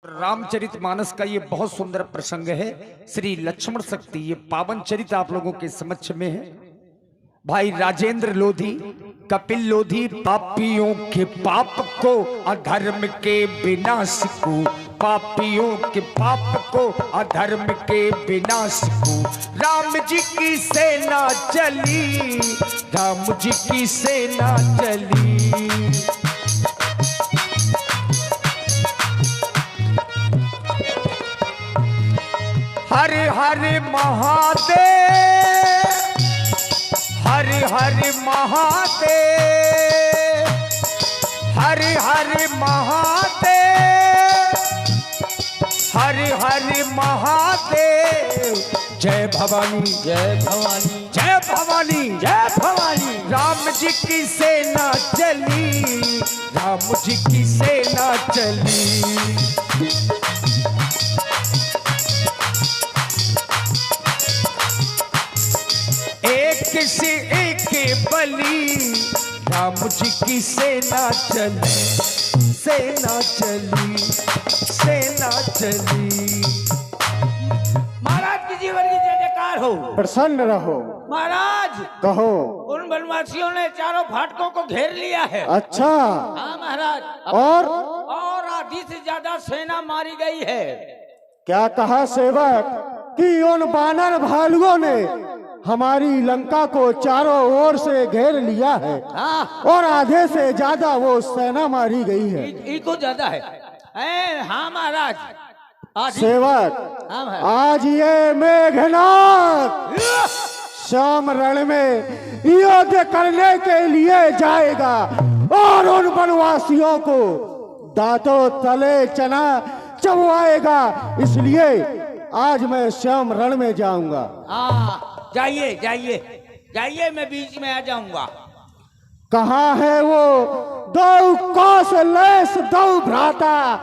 रामचरितमानस का ये बहुत सुंदर प्रसंग है। श्री लक्ष्मण शक्ति ये पावन चरित आप लोगों के समक्ष में है। भाई राजेंद्र लोधी, कपिल लोधी, पापियों के पाप को अधर्म के विनाश को, पापियों के पाप को अधर्म के विनाश को राम जी की सेना चली, राम जी की सेना चली। हर हर महादेव, हर हर महादेव, हर हर महादेव, हर हर महादेव। जय भवानी, जय भवानी, जय भवानी, जय भवानी। राम जी की सेना चली, राम जी की सेना चली। किसी एक बली राम जी की सेना चली, सेना चली, सेना चली। महाराज की जीवन की जय जयकार हो। प्रसन्न रहो महाराज। कहो। उन वनवासियों ने चारों फाटकों को घेर लिया है। अच्छा। हाँ महाराज। और आधी से ज्यादा सेना मारी गई है। क्या कहा सेवक कि उन बानर भालुओं ने हमारी लंका को चारों ओर से घेर लिया है। हाँ। और आधे से ज्यादा वो सेना मारी गई है। इनको ज्यादा है। हाँ महाराज। सेवक हाँ आज ये मेघनाथ श्याम रण में युद्ध करने के लिए जाएगा और उन वनवासियों को दांतों तले चना चबवाएगा। इसलिए आज मैं श्याम रण में जाऊंगा। जाइए जाइए जाइए, मैं बीच में आ जाऊंगा। कहाँ है वो दो कौशलेश दो भ्राता,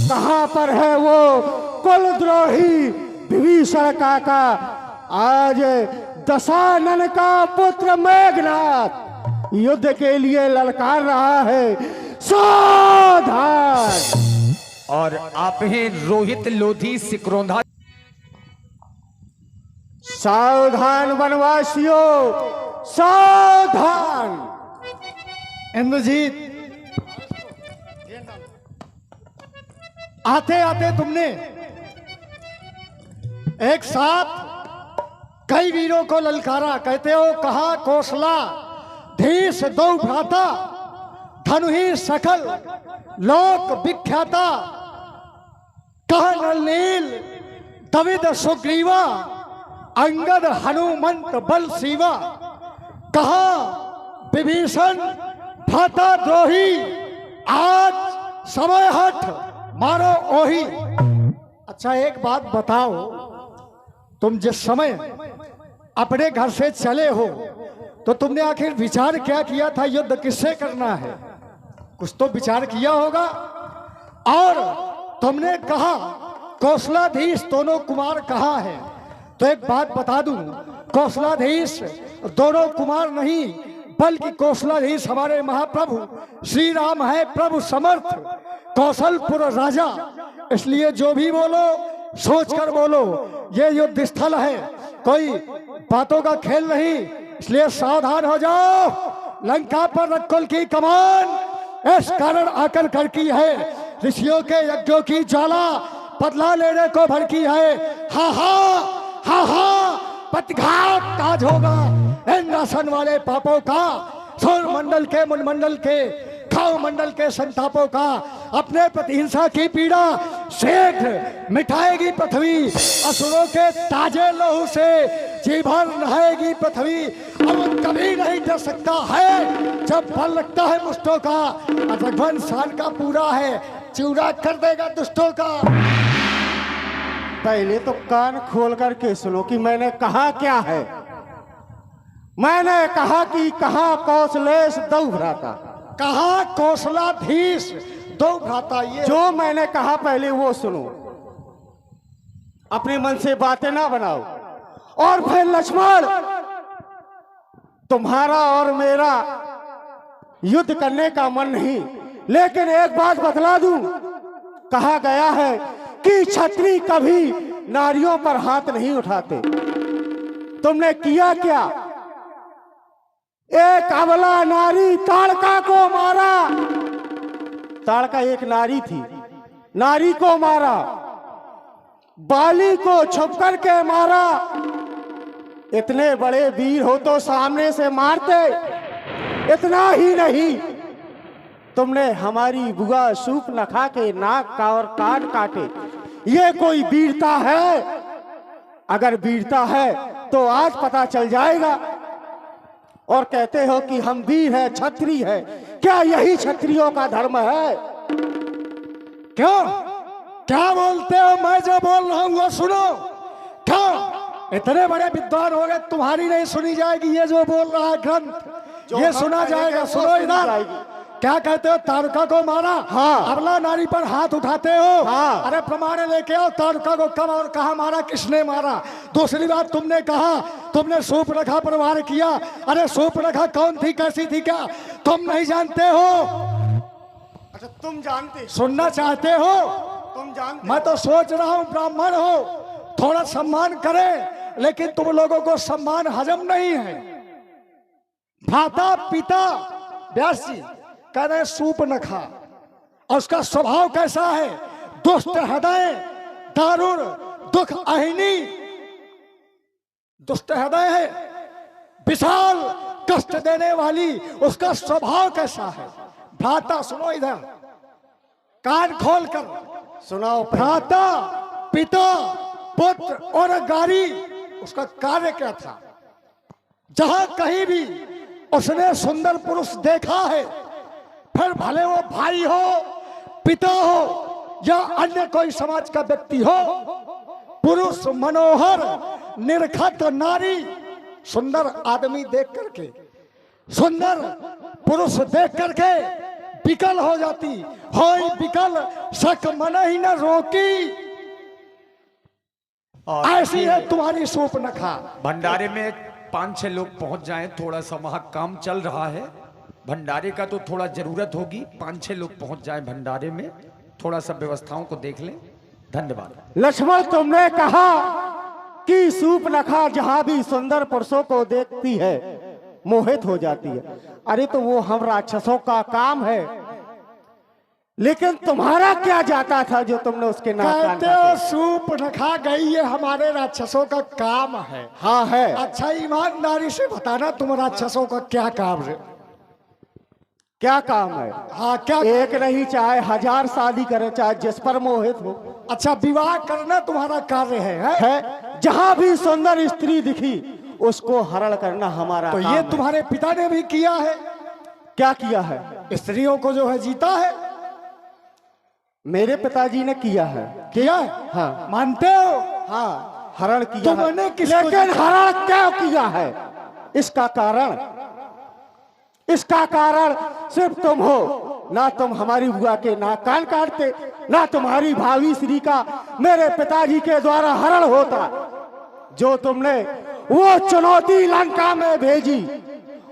कहाँ पर है वो कुलद्रोही विभीषण काका। आज दशानन का पुत्र मेघनाथ युद्ध के लिए ललकार रहा है। सावधान। और आप हैं रोहित लोधी सिकरोंधा। सावधान वनवासियों, सावधान। इंद्रजीत, आते आते तुमने एक साथ कई वीरों को ललकारा। कहते हो कहा कौशला धीस दो भ्राता, धनु ही सकल लोक विख्याता। कह नलनील दविद सुग्रीवा, अंगद हनुमंत बल सीवा। कहा विभीषण भ्राता द्रोही, आज समय हट मारो ओही। अच्छा एक बात बताओ, तुम जिस समय अपने घर से चले हो तो तुमने आखिर विचार क्या किया था? युद्ध किससे करना है? कुछ तो विचार किया होगा। और तुमने कहा कौशलाधीश दोनों कुमार कहाँ हैं? तो एक बात बता दूं, कौशलाधीश दोनों कुमार नहीं बल्कि कौशलाधीश हमारे महाप्रभु श्री राम है, प्रभु समर्थ कौशलपुर राजा। इसलिए जो भी बोलो सोचकर बोलो। ये युद्ध स्थल है, कोई बातों का खेल नहीं। इसलिए सावधान हो जाओ। लंका पर रक्कुल की कमान इस कारण आकर खड़की है, ऋषियों के यज्ञों की ज्वाला बदला लेने को भड़की है। हा हा हा हा, पथघात ताज होगा इंद्रासन वाले पापों का, सूर्य मंडल के मुंडमंडल के खाव मंडल के संतापों का। अपने प्रतिहिंसा की पीड़ा शीघ्र मिटाएगी पृथ्वी, असुरों के ताजे लहू से जी भर नहाएगी पृथ्वी। अब कभी नहीं डर सकता है जब बल लगता है मुष्टों का। रघुवन साल का पूरा है, चूरा कर देगा दुष्टों का। पहले तो कान खोल करके सुनो कि मैंने कहा क्या है। मैंने कहा कि कहा कौशलेश दो भ्राता, कहा कौशलाधीश दो भ्राता। ये जो मैंने कहा पहले वो सुनो, अपने मन से बातें ना बनाओ। और फिर लक्ष्मण, तुम्हारा और मेरा युद्ध करने का मन नहीं, लेकिन एक बात बतला दूं, कहा गया है कि क्षत्रिय कभी नारियों पर हाथ नहीं उठाते। तुमने किया क्या? एक अबला नारी ताड़का को मारा। ताड़का एक नारी थी, नारी को मारा। बाली को छुप करके मारा। इतने बड़े वीर हो तो सामने से मारते। इतना ही नहीं, तुमने हमारी बुआ सूप नखा के नाक का और कान काटे। ये कोई वीरता है? अगर वीरता है तो आज पता चल जाएगा। और कहते हो कि हम वीर है, क्षत्रिय है। क्या यही क्षत्रियों का धर्म है? क्यों क्या बोलते हो? मैं जो बोल रहा हूं वो सुनो। क्यों इतने बड़े विद्वान हो गए, तुम्हारी नहीं सुनी जाएगी? ये जो बोल रहा है ग्रंथ, ये सुना जाएगा। सुनो इधर, क्या कहते हो? ताड़का को मारा। हाँ। अबला नारी पर हाथ उठाते हो। हाँ। अरे प्रमाण लेके आओ, ताड़का को कब और कहा मारा, किसने मारा? दूसरी बात, तुमने कहा तुमने सूर्पनखा पर वार किया। अरे सूर्पनखा कौन थी, कैसी थी, क्या तुम नहीं जानते हो? अच्छा, तुम जानते? सुनना चाहते हो? तुम जानते? मैं तो सोच रहा हूं ब्राह्मण हो, थोड़ा सम्मान करें, लेकिन तुम लोगों को सम्मान हजम नहीं है। भ्राता पिता व्यास जी कह रहे सूर्पनखा, और उसका स्वभाव कैसा है? दुष्ट हृदय, दारुण, दुख अहिनी, दुष्ट हृदय है, विशाल कष्ट देने वाली। उसका स्वभाव कैसा है? भ्राता, सुनो इधर, कान खोल कर सुनाओ। भ्राता, पिता, पुत्र और गारी, उसका कार्य क्या था? जहां कहीं भी उसने सुंदर पुरुष देखा है, फिर भले वो भाई हो, पिता हो या अन्य कोई समाज का व्यक्ति हो, पुरुष मनोहर निरखत नारी, सुंदर आदमी देख करके, सुंदर पुरुष देख करके विकल हो जाती। होई विकल शक मन ही न रोकी। ऐसी है तुम्हारी सूर्पनखा। भंडारे में 5-6 लोग पहुंच जाएं, थोड़ा सा वहां काम चल रहा है। भंडारे का तो थोड़ा जरूरत होगी, 5-6 लोग पहुंच जाएं भंडारे में, थोड़ा सा व्यवस्थाओं को देख लें। धन्यवाद। लक्ष्मण, तुमने कहा कि सूर्पनखा जहां भी सुंदर पुरुषों को देखती है मोहित हो जाती है। अरे तो वो हम राक्षसों का काम है, लेकिन तुम्हारा क्या जाता था जो तुमने उसके नाक कान कहते हो काटे? सूर्पनखा गई, ये हमारे राक्षसों का काम है। हाँ है। अच्छा, ईमानदारी से बताना, तुम राक्षसों का क्या काम है? क्या काम है? हाँ, क्या? एक नहीं, चाहे 1000 शादी करे, चाहे जिस पर मोहित हो। अच्छा, विवाह करना तुम्हारा कार्य है? जहां भी सुंदर स्त्री दिखी उसको हरण करना हमारा तो काम ये है। तुम्हारे पिता ने भी किया है। क्या किया है? स्त्रियों को जो है जीता है। मेरे पिताजी ने किया है। किया है? हाँ। मानते हो? हाँ, हरण किया है। तुमने किसको लेकिन जीता? हरण क्यों किया है? इसका कारण सिर्फ तुम हो। ना तुम हमारी बुआ के नाक कान काटते, ना तुम्हारी भावी श्री का मेरे पिताजी के द्वारा हरण होता। जो तुमने वो चुनौती लंका में भेजी,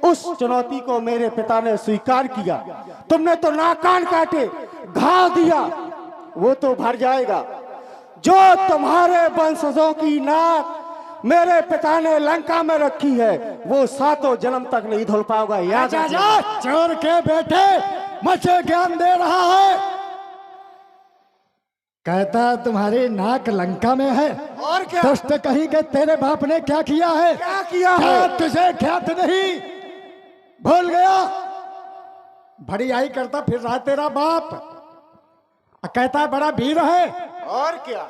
उस चुनौती को मेरे पिता ने स्वीकार किया। तुमने तो नाक कान काटे, घाव दिया, वो तो भर जाएगा। जो तुम्हारे वंशजों की नाक मेरे पिता ने लंका में रखी है, वो 7 जन्म तक नहीं धुल पाओगा। याद जा, चोर के बेटे मुझे ज्ञान दे रहा है। कहता तुम्हारी नाक लंका में है। और क्या? दुष्ट कहीं के तेरे बाप ने क्या किया है? क्या किया क्या है? तुझे ख्यात नहीं? भूल गया? भड़ियाई करता फिर रहा तेरा बाप। कहता बड़ा वीर है। और क्या?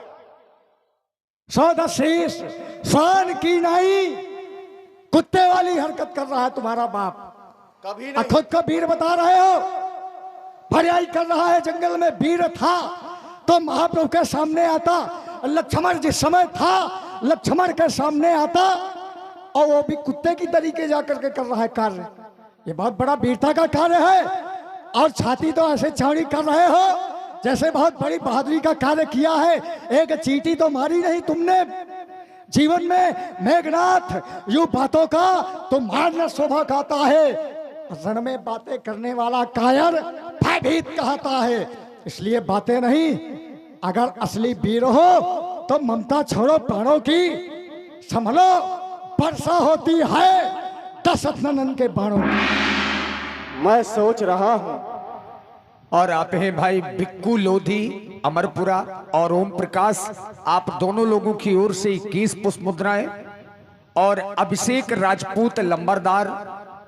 सौदशीष स्वान की नाई, कुत्ते वाली हरकत कर रहा है तुम्हारा बाप। कभी नहीं। खुद का वीर बता रहे हो। भड़ियाई कर रहा है, जंगल में वीर था तो महाप्रभु के सामने आता। लक्ष्मण जिस समय था, लक्ष्मण के सामने आता, और वो भी कुत्ते की तरीके जाकर के कर रहा है कार्य। ये बहुत बड़ा वीरता का कार्य है। और छाती तो ऐसे चौड़ी कर रहे हो जैसे बहुत बड़ी बहादुरी का कार्य किया है। एक चींटी तो मारी नहीं तुमने जीवन में। मेघनाथ, यू बातों का तो मारना शोभा खाता है। रण में बातें करने वाला कायर भयभीत कहता है। इसलिए बातें नहीं। अगर असली वीर हो तो ममता छोड़ो प्राणों की, संभलो वर्षा होती है दशरथ नंदन के बाणों की। मैं सोच रहा हूँ। और आप हैं भाई बिक्कू लोधी अमरपुरा और ओम प्रकाश, आप दोनों लोगों की ओर से 21 पुष्प मुद्राएं, और अभिषेक राजपूत लंबरदार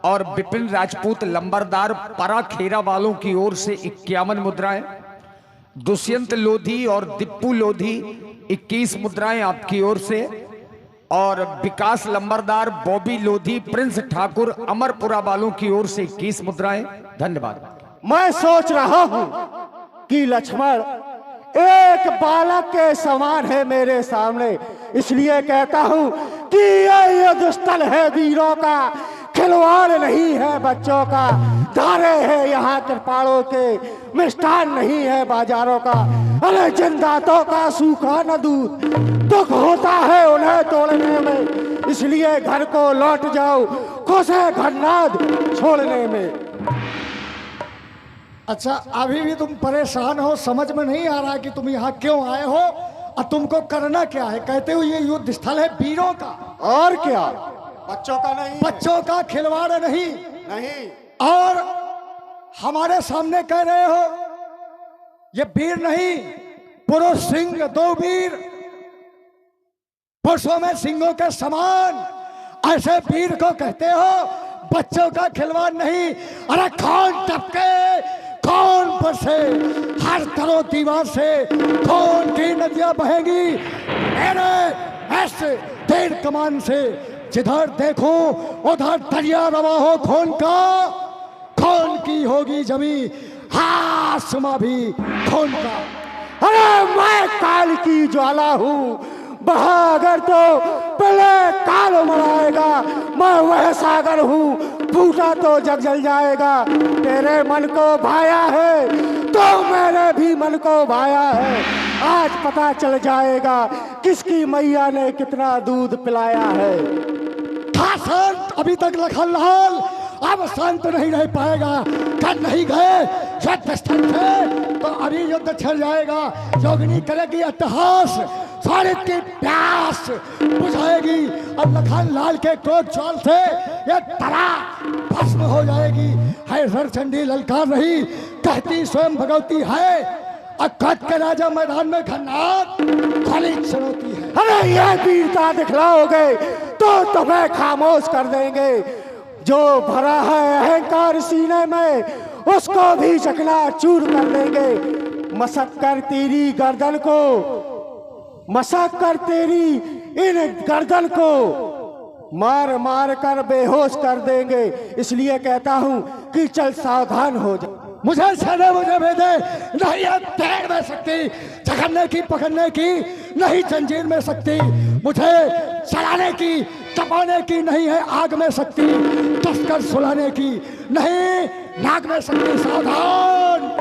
और विपिन राजपूत लंबरदार परा खेरा वालों की ओर से 51 मुद्राएं, दुष्यंत लोधी और दिप्पू लोधी 21 मुद्राएं आपकी ओर से, और विकास लंबरदार बॉबी लोधी प्रिंस ठाकुर अमरपुरा वालों की ओर से 21 मुद्राएं। धन्यवाद। मैं सोच रहा हूं कि लक्ष्मण एक बालक के समान है मेरे सामने, इसलिए कहता हूं कि यह युद्ध स्थल है वीरों का, खिलवाड़ नहीं है बच्चों का, धारे है यहाँ कृपाणों के, मिष्ठान नहीं है बाजारों का। अरे जिन दांतों का सूखा न दूध, दुख होता है उन्हें तोड़ने में, इसलिए घर को लौट जाओ खुश है घरनाद छोड़ने में। अच्छा, अभी भी तुम परेशान हो, समझ में नहीं आ रहा कि तुम यहाँ क्यों आए हो और तुमको करना क्या है। कहते हो ये युद्ध स्थल है वीरों का, और क्या, बच्चों का नहीं, बच्चों का खिलवाड़ नहीं। नहीं। और हमारे सामने कह रहे हो ये वीर नहीं, पुरुष सिंह, दो वीर, पुरुषों में सिंहों के समान, ऐसे वीर को कहते हो बच्चों का खिलवाड़ नहीं। अरे कौन टपके, कौन बरसे, हर तरह दीवार से कौन की नदियां बहेगी मेरे ऐसे तीर कमान से, जिधर देखो उधर दरिया रवा हो खून का, खून की होगी जमी आसमां भी खून का। अरे मैं काल की ज्वाला हूँ, बहा अगर तो पहले काल मराएगा, मैं वह सागर हूँ, फूटा तो जग जल जाएगा। तेरे मन को भाया है तो मेरे भी मन को भाया है, आज पता चल जाएगा किसकी मैया ने कितना दूध पिलाया है। था शांत अभी तक लखनलाल, अब शांत नहीं रह पाएगा। कर नहीं गए युद्ध स्थल से तो अभी युद्ध छिड़ जाएगा। जोगनी करेगी अट्टहास, स्वारित की प्यास बुझाएगी, और लखनलाल के क्रोध ज्वाल से ये तरा भस्म हो जाएगी। है रणचंडी ललकार रही, कहती स्वयं भगवती है, और कट के राजा मैदान में खन्नाट खाली चुनौती है। अरे ये वीरता दिखलाओगे तो तुम्हें खामोश कर देंगे, जो भरा है अहंकार सीने में उसको भी चकनाचूर कर देंगे। मसक कर तेरी गर्दन को, मसक कर तेरी इन गर्दन को मार मार कर बेहोश कर देंगे, इसलिए कहता हूं कि चल सावधान हो जा। मुझे छेड़े मुझे भेदे नहीं है पैर में सकती, जखड़ने की पकड़ने की नहीं जंजीर में सकती, मुझे चलाने की तपाने की नहीं है आग में सकती, तस्कर सुलाने की नहीं नाग में सकती। सावधान।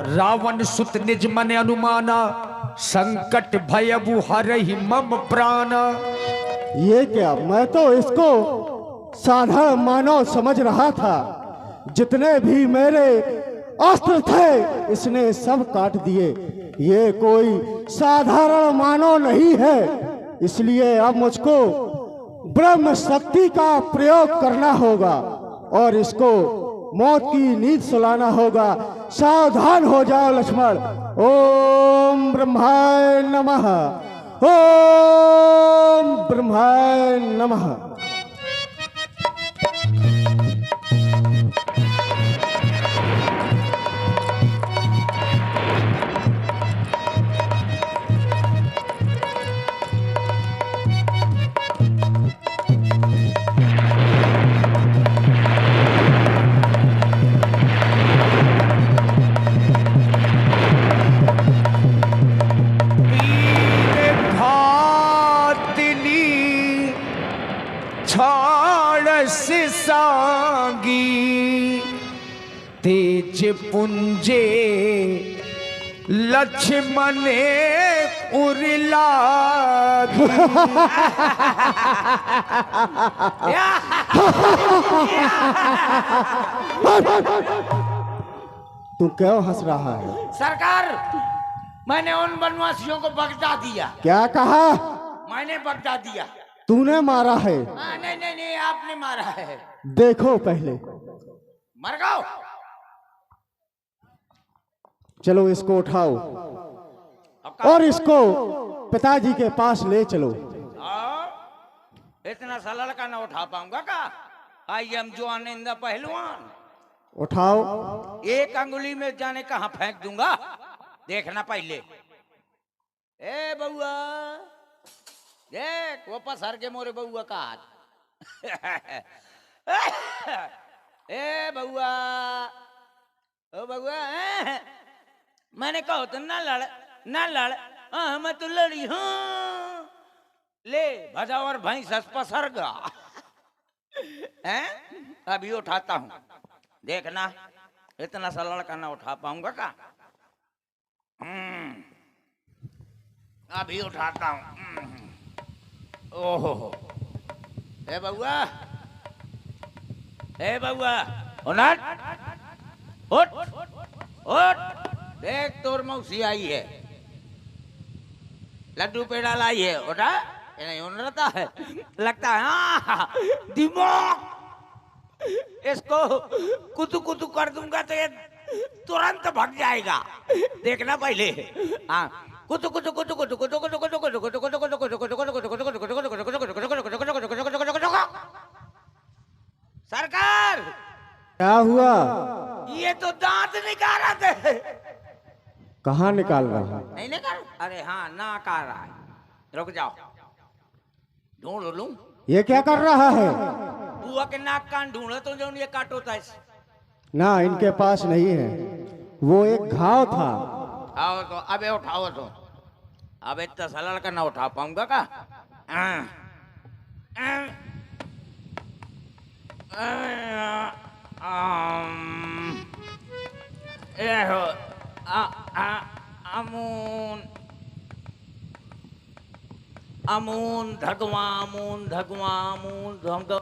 रावण सुत निज मन अनुमाना, संकट भयबु हरहि मम प्राण। ये क्या, मैं तो इसको साधारण मानव समझ रहा था, जितने भी मेरे अस्त्र थे इसने सब काट दिए। ये कोई साधारण मानव नहीं है, इसलिए अब मुझको ब्रह्म शक्ति का प्रयोग करना होगा और इसको मौत की नींद सुलाना होगा। सावधान हो जाओ लक्ष्मण। ओम ब्रह्माय नमः, ओम ब्रह्माय नमः। वीर छाड़स सांगी तेज पुंजे लक्ष्मणे उरला तू क्यों हंस रहा है? सरकार, मैंने उन वनवासियों को बगदा दिया। क्या कहा? मैंने बगदा दिया। तूने मारा है? नहीं नहीं नहीं, आपने मारा है। देखो पहले। मर गओ। चलो इसको उठाओ और इसको पिताजी के पास ले चलो। इतना सा लड़का ना उठा पाऊंगा का? आई एम जवान इन द पहलवान। उठाओ। एक अंगुली में जाने कहां फेंक दूंगा, देखना पहले। ए बउआ, देख वो पसर के मोरे बउआ का हाथ। ए बउआ, ओ बउआ, मैंने कहो तो ना लड़, ना लड़। हाँ मैं तो लड़ी हूँ। ले भजावर भैंस पसर गा। हैं? अभी उठाता हूँ, देखना। इतना सा लड़का ना उठा पाऊंगा का? अभी उठाता हूँ। ओहो, ए बउआ, ए बउआ, उठ उठ उठ। देख तोर मौसी आई है, लड्डू पेड़ा लाई है। उठा, ये नहीं उन रहता है, लगता है हाँ दिमाग। इसको कुतु कुतु कर दूंगा तो ये तुरंत भाग जाएगा, देखना पहले। हाँ, कुतु कुतु कुतु कुतु कुतु कुतु कुतु कुतु कुतु कुतु कुतु कुतु कुतु कुतु कुतु कुतु कुतु। सरकार, क्या हुआ? ये तो दांत निकाल रहे थे। कहाँ निकाल रहा है? नहीं निकाल? अरे हाँ, नाक आ रहा है। रुक जाओ, ढूंढ लूं। ये क्या कर रहा है? बुआ के नाक कान ढूंढो तो जो ये काटो था। ना, इनके पास नहीं है, वो एक घाव था। आओ तो अबे उठाओ तो। अब इतना सा लड़का ना उठा पाऊंगा का? अमून अमून धगवा, अमून धगवा, अमून धगवा।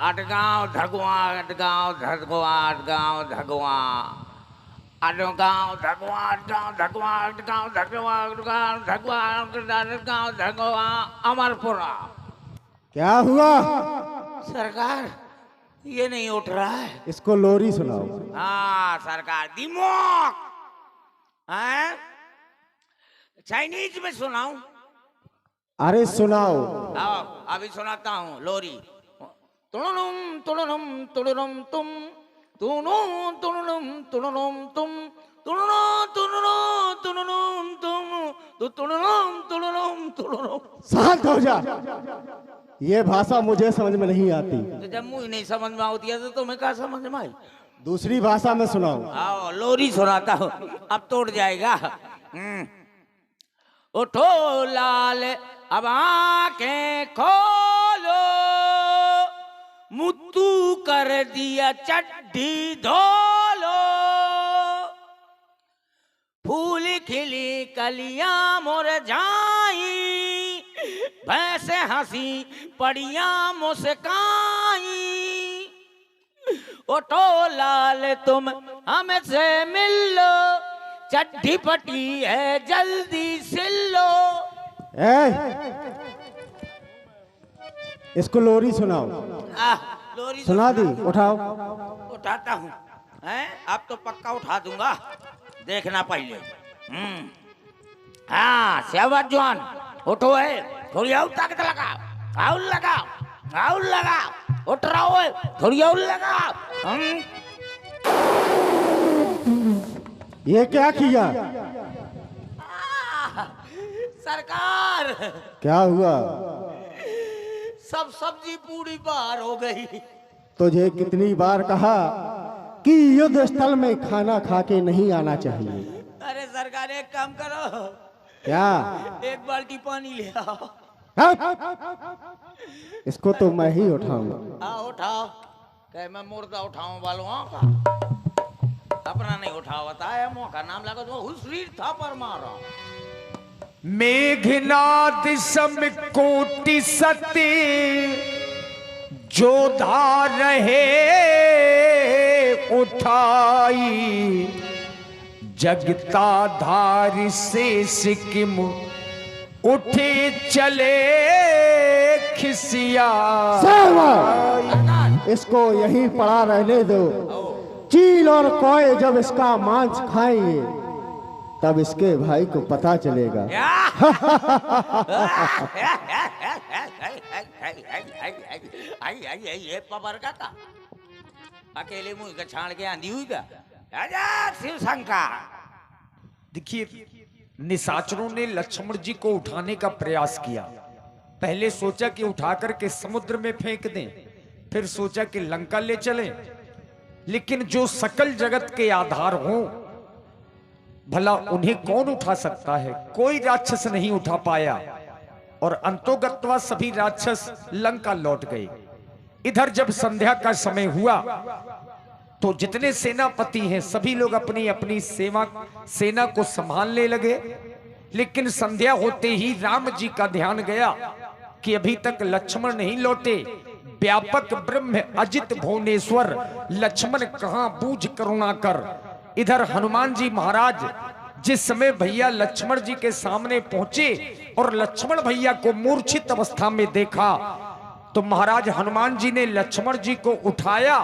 अटगांव धगवा, अटगांव धगवा, अटगांव धगवा, अटगांव धगवा, अटगांव धगवा, अटगांव धगवा, अटगांव धगवा, अटगांव धगवा, अमरपुरा। क्या हुआ? सरकार, ये नहीं उठ रहा है। इसको लोरी सुनाओ। हाँ सरकार, दिमाग है। चाइनीज में सुनाऊं? अरे सुनाओ। आओ अभी सुनाता हूँ लोरी। तुणुनुम तुणुनुम तुणुनुम तुम, तुणु तुणुनुम तुणुनुम तुम, तुणुनु तुणुनु तुणुनुम तुम, तो तुणुनुम तुणुनुम तुणुनुम। शांत हो जा, ये भाषा मुझे समझ में नहीं आती। तो जब मुझे नहीं समझ में आती है तो तुम्हें क्या समझ में आई? दूसरी भाषा में सुनाओ। आओ लोरी सुनाता हूँ, अब तोड़ जाएगा। उठो लाल अब आंखें खोलो, मुत्तू कर दिया चड्ढी धोलो, फूल खिली कलियां मुरझाई, भैंसे हंसी पड़ियां मुस्काई। उठो लाल तुम हमसे मिल लो, चड्ढी पटी है जल्दी सिलो। इसको लोरी सुनाओ। लोरी सुना दी, उठाओ। उठाता हूँ, हैं? अब तो पक्का उठा दूंगा, देखना पहले। हाँ सेवट जवान, उठो है, थोड़ी और ताकत लगा, और लगा, और लगा, उठ रहा हो, थोड़ी और लगा। ये क्या किया? सरकार, क्या हुआ? सब सब्जी पूरी बाहर हो गई। तुझे कितनी बार कहा कि युद्ध स्थल में खाना खा के नहीं आना चाहिए। अरे सरकार एक काम करो, क्या? एक बाल्टी पानी ले आओ। इसको तो मैं ही उठाऊंगा। आ उठाओ, कह मैं मुर्दा उठाऊं वालों का अपना नहीं उठावता है, मुंह का नाम लगा तो हुसरीर था पर मारो। मेघनाद सम कोटि सती जो धार रहे उठाई, जगता धार से सिक्किम उठे चले खिसिया। इसको यहीं पड़ा रहने दो। चील और कौए जब इसका मांस खाएंगे तब इसके भाई को पता चलेगा। ये पबर का था अकेले मुंह का छाड़ के आंधी हुई का शिव शंकर। देखिए, निशाचरों ने लक्ष्मण जी को उठाने का प्रयास किया। पहले सोचा कि उठाकर के समुद्र में फेंक दें, फिर सोचा कि लंका ले चलें, लेकिन जो सकल जगत के आधार हों भला उन्हें कौन उठा सकता है? कोई राक्षस नहीं उठा पाया और अंतोगत्वा सभी राक्षस लंका लौट गए। इधर जब संध्या का समय हुआ तो जितने सेनापति हैं सभी लोग अपनी अपनी सेना को संभालने लगे, लेकिन संध्या होते ही राम जी का ध्यान गया कि अभी तक लक्ष्मण नहीं लौटे। व्यापक ब्रह्म अजित भुवनेश्वर लक्ष्मण कहां बूझ करुणा कर। इधर हनुमान जी महाराज जिस समय भैया लक्ष्मण जी के सामने पहुंचे और लक्ष्मण भैया को मूर्छित अवस्था में देखा तो महाराज हनुमान जी ने लक्ष्मण जी को उठाया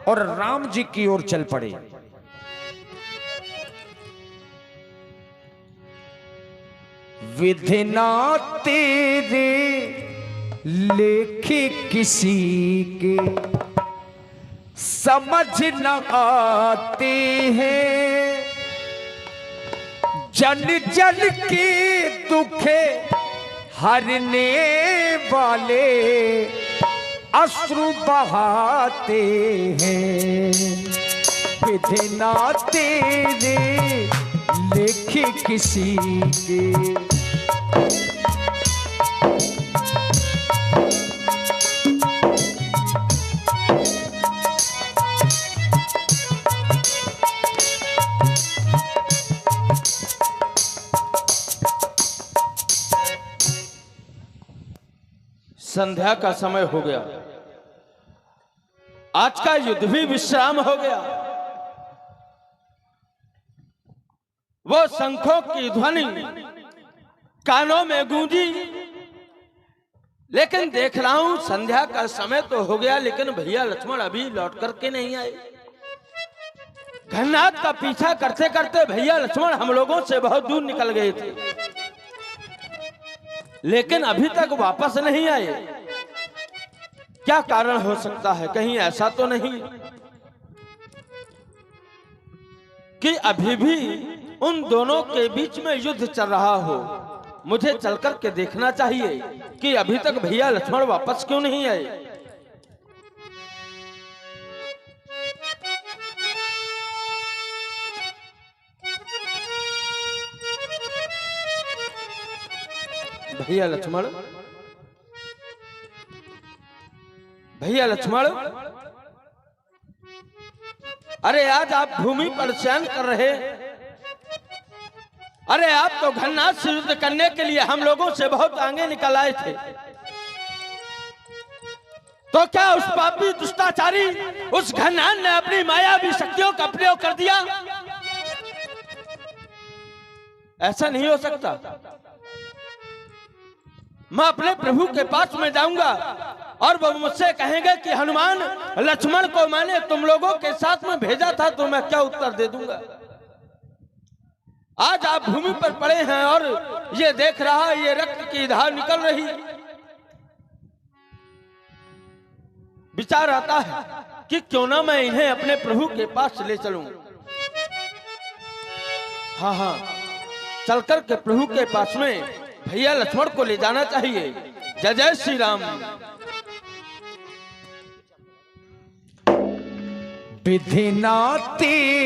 और राम जी की ओर चल पड़े। विधि ना तेरे लेखे किसी के समझ न आते हैं, जन जन के दुखे हरने वाले अश्रु बहाते हैं। विधि ना तेरे लेखे किसी के संध्या का समय हो गया, आज का युद्ध भी विश्राम हो गया। वो शंखों की ध्वनि कानों में गूंजी, लेकिन देख रहा हूं संध्या का समय तो हो गया लेकिन भैया लक्ष्मण अभी लौट करके नहीं आए। घननाथ का पीछा करते करते भैया लक्ष्मण हम लोगों से बहुत दूर निकल गए थे, लेकिन अभी तक वापस नहीं आए। क्या कारण हो सकता है? कहीं ऐसा तो नहीं कि अभी भी उन दोनों के बीच में युद्ध चल रहा हो? मुझे चलकर के देखना चाहिए कि अभी तक भैया लक्ष्मण वापस क्यों नहीं आए। भैया लक्ष्मण, भैया लक्ष्मण, अरे आज आप भूमि पर शयन कर रहे, अरे आप तो घननाथ से युद्ध करने के लिए हम लोगों से बहुत आगे निकल आए थे, तो क्या उस पापी दुष्टाचारी उस घननाथ ने अपनी मायावी शक्तियों का प्रयोग कर दिया? ऐसा नहीं हो सकता। मैं अपने प्रभु के पास में जाऊंगा और वो मुझसे कहेंगे कि हनुमान लक्ष्मण को मैंने तुम लोगों के साथ में भेजा था, तो मैं क्या उत्तर दे दूंगा? आज आप भूमि पर पड़े हैं और ये देख रहा है ये रक्त की धार निकल रही। विचार आता है कि क्यों ना मैं इन्हें अपने प्रभु के पास ले चलूं। हाँ हाँ, चलकर के प्रभु के पास में भैया लक्ष्मण को ले जाना चाहिए। जय जय श्री राम। विधि ना तेरे